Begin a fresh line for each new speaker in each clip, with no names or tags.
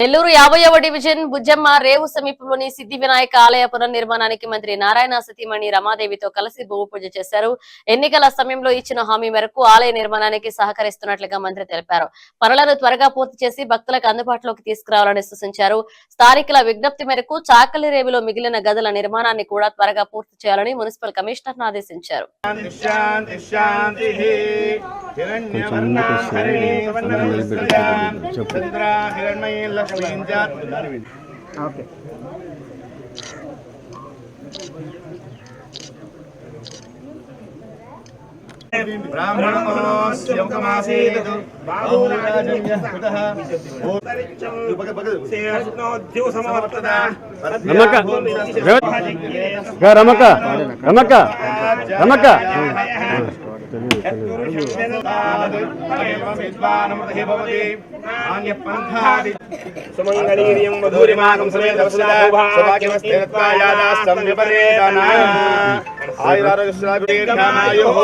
Nellore 50వ division Bujjamma రేవు సమీపంలోని సిద్ధి వినాయక ఆలయ పునర్నిర్మాణానికి మంత్రి నారాయణ సతీమణి రమాదేవితో కలిసి భూమి పూజ చేశారు. ఎన్నికల సమయంలో ఇచ్చిన హామీ మేరకు ఆలయ నిర్మాణానికి సహకరిస్తున్నట్లుగా మంత్రి తెలిపారు. పనులను త్వరగా పూర్తి చేసి భక్తులకు అందుబాటులోకి తీసుకురావాలని సూచించారు. స్థానికుల విజ్ఞప్తి మేరకు చాకలి రేవులో మిగిలిన గదుల నిర్మాణాన్ని కూడా త్వరగా పూర్తి చేయాలని మున్సిపల్ కమిషనర్ ఆదేశించారు.
ఓకే
సుమంగళీర్యం మధురిమాగం సమేత సౌభాగ్యమస్తేత్వాయాదాస్తం విపరేతనా ఆయురారోగ్యశ్రాభిర్ఘామాయుః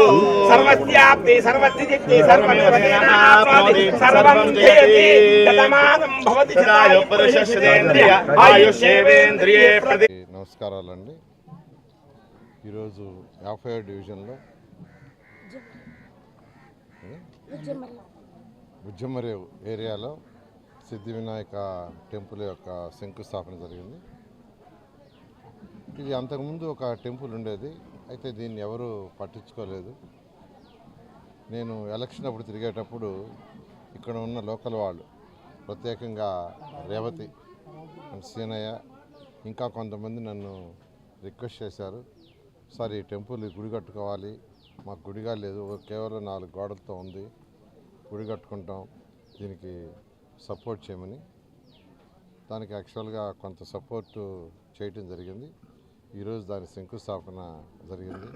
సర్వస్యాప్తి సర్వసిద్ధిః సర్వనిర్వహణాప్నోతి సర్వం జయతి తతమానం భవతి సదాయు పురుషశ్రేంద్రియ ఆయుష్యేవేంద్రియే ప్రతి.
నమస్కారాలండి. ఈరోజు 50వ డివిజన్లో బుజ్జమ్మరేవు ఏరియాలో సిద్ధి వినాయక టెంపుల్ యొక్క శంకుస్థాపన జరిగింది. ఇది అంతకుముందు ఒక టెంపుల్ ఉండేది, అయితే దీన్ని ఎవరు పట్టించుకోలేదు. నేను ఎలక్షన్ అప్పుడు తిరిగేటప్పుడు ఇక్కడ ఉన్న లోకల్ వాళ్ళు, ప్రత్యేకంగా రేవతి సీనయ్య ఇంకా కొంతమంది నన్ను రిక్వెస్ట్ చేశారు, సార్ ఈ టెంపుల్ గుడి కట్టుకోవాలి, మాకు గుడిగా లేదు, కేవలం 4 గోడలతో ఉంది, గుడి కట్టుకుంటాం, దీనికి సపోర్ట్ చేయమని. దానికి యాక్చువల్గా కొంత సపోర్టు చేయటం జరిగింది. ఈరోజు దాని శంకుస్థాపన జరిగింది.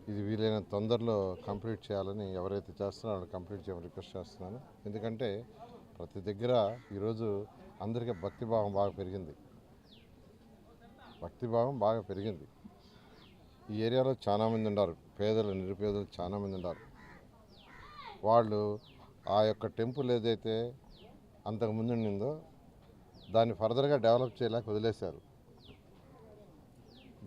ఇది వీలైన తొందరలో కంప్లీట్ చేయాలని, ఎవరైతే చేస్తున్నారో వాళ్ళు కంప్లీట్ చేయమని రిక్వెస్ట్ చేస్తున్నాను. ఎందుకంటే ప్రతి దగ్గర ఈరోజు అందరికీ భక్తిభావం బాగా పెరిగింది. ఈ ఏరియాలో చాలామంది ఉన్నారు, పేదలు నిరుపేదలు చాలామంది ఉన్నారు. వాళ్ళు ఆ యొక్క టెంపుల్ ఏదైతే అంతకుముందు ఉండిందో దాన్ని ఫర్దర్గా డెవలప్ చేయలేక వదిలేశారు.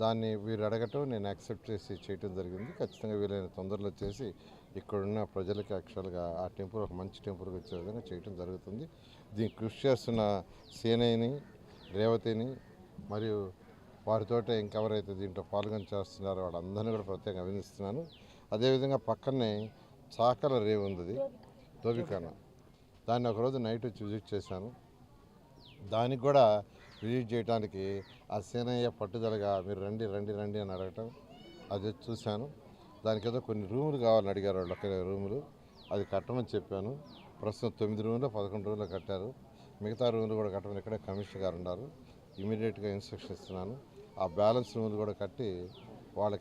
దాన్ని వీరు అడగటం నేను యాక్సెప్ట్ చేసి చేయటం జరిగింది. ఖచ్చితంగా వీలైన తొందరలో చేసి ఇక్కడున్న ప్రజలకి యాక్చువల్గా ఆ టెంపుల్ ఒక మంచి టెంపుల్కి వచ్చే విధంగా చేయటం జరుగుతుంది. దీనికి కృషి చేస్తున్న సేనయ్యని, రేవతిని మరియు వారితోటే ఇంకెవరైతే దీంట్లో పాల్గొని చేస్తున్నారో వాళ్ళందరినీ కూడా ప్రత్యేకంగా అభినందిస్తున్నాను. అదేవిధంగా పక్కనే చాకల రేవు ఉంది, దోబికాన, దాన్ని ఒకరోజు నైట్ వచ్చి విజిట్ చేశాను. దానికి కూడా విజిట్ చేయడానికి ఆ సేనయ్య పట్టుదలగా మీరు రండి అని అడగటం, అది చూశాను. దానికి ఏదో కొన్ని రూములు కావాలని అడిగారు వాళ్ళు, ఒకే రూములు, అది కట్టమని చెప్పాను. ప్రస్తుతం 9 రూములు 11 రూములు కట్టారు. మిగతా రూములు కూడా కట్టమని ఇక్కడే కమిషనర్ గారు ఉన్నారు, ఇమీడియట్గా ఇన్స్ట్రక్షన్ ఇస్తున్నాను. ఆ బ్యాలెన్స్ రూములు కూడా కట్టి వాళ్ళకి